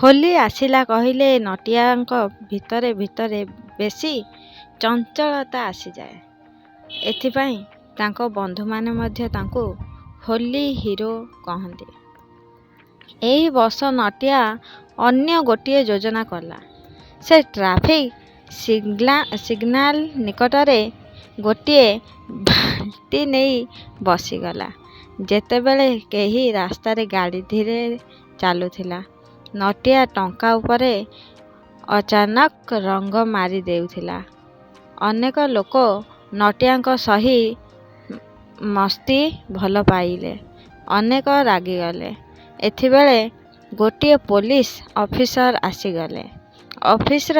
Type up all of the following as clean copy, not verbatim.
ହୋଲି ଆସିଲା କହିଲେ ନଟିଆଙ୍କ ଭିତରେ ଭିତରେ ବେଶୀ ଚଞ୍ଚଳତା ଆସିଯାଏ। ଏଥିପାଇଁ ତାଙ୍କ ବନ୍ଧୁମାନେ ମଧ୍ୟ ତାଙ୍କୁ ହୋଲି ହିରୋ କହନ୍ତି। ଏହି ବର୍ଷ ନଟିଆ ଅନ୍ୟ ଗୋଟିଏ ଯୋଜନା କଲା। ସେ ଟ୍ରାଫିକ୍ ସିଗ୍ନାଲ ନିକଟରେ ଗୋଟିଏ ବାଲ୍ଟି ନେଇ ବସିଗଲା। ଯେତେବେଳେ କେହି ରାସ୍ତାରେ ଗାଡ଼ି ଧୀରେ ଚାଲୁଥିଲା, ନଟିଆ ଟଙ୍କା ଉପରେ ଅଚାନକ ରଙ୍ଗ ମାରି ଦେଉଥିଲା। ଅନେକ ଲୋକ ନଟିଆଙ୍କ ସହି ମସ୍ତି ଭଲ ପାଇଲେ, ଅନେକ ରାଗିଗଲେ। ଏଥିବେଳେ ଗୋଟିଏ ପୋଲିସ ଅଫିସର ଆସିଗଲେ। ଅଫିସର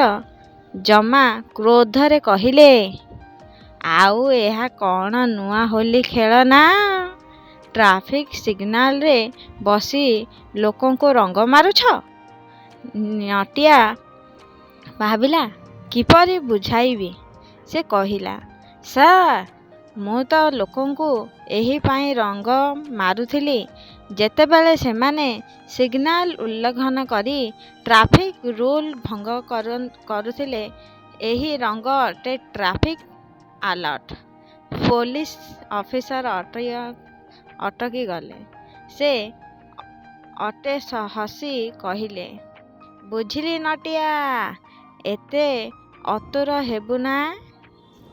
ଜମା କ୍ରୋଧରେ କହିଲେ, ଆଉ ଏହା କ'ଣ ନୂଆ ହୋଲି ଖେଳ ନା ଟ୍ରାଫିକ୍ ସିଗ୍ନାଲରେ ବସି ଲୋକଙ୍କୁ ରଙ୍ଗ ମାରୁଛ? ନଟିଆ ଭାବିଲା କିପରି ବୁଝାଇବି। ସେ କହିଲା, ସାର୍, ମୁଁ ତ ଲୋକଙ୍କୁ ଏହିପାଇଁ ରଙ୍ଗ ମାରୁଥିଲି, ଯେତେବେଳେ ସେମାନେ ସିଗ୍ନାଲ ଉଲ୍ଲଂଘନ କରି ଟ୍ରାଫିକ୍ ରୁଲ୍ ଭଙ୍ଗ କରୁଥିଲେ। ଏହି ରଙ୍ଗ ଅଟେ ଟ୍ରାଫିକ୍ ଆଲର୍ଟ। ପୋଲିସ ଅଫିସର ଅଟକିଗଲେ। ସେ ଅଟେ ହସି କହିଲେ, ବୁଝିଲି ନଟିଆ, ଏତେ ଅତୁର ହେବୁନା।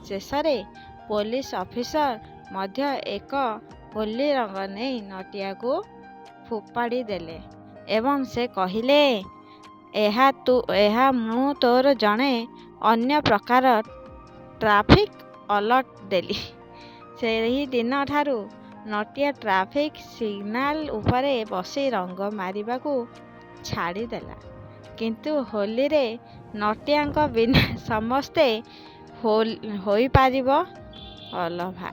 ଶେଷରେ ପୋଲିସ ଅଫିସର ମଧ୍ୟ ଏକ ହୋଲି ରଙ୍ଗ ନେଇ ନଟିଆକୁ ଫୋପାଡ଼ି ଦେଲେ ଏବଂ ସେ କହିଲେ, ଏହା ମୁଁ ତୋର ଜଣେ ଅନ୍ୟ ପ୍ରକାର ଟ୍ରାଫିକ୍ ଆଲର୍ଟ ଦେଲି। ସେହିଦିନ ଠାରୁ ନଟିଆ ଟ୍ରାଫିକ୍ ସିଗ୍ନାଲ ଉପରେ ବସି ରଙ୍ଗ ମାରିବାକୁ ଛାଡ଼ିଦେଲା। କିନ୍ତୁ ହୋଲିରେ ନଟିଆଙ୍କ ବିନା ସମସ୍ତେ ହୋଇପାରିବ ଅଲଭା।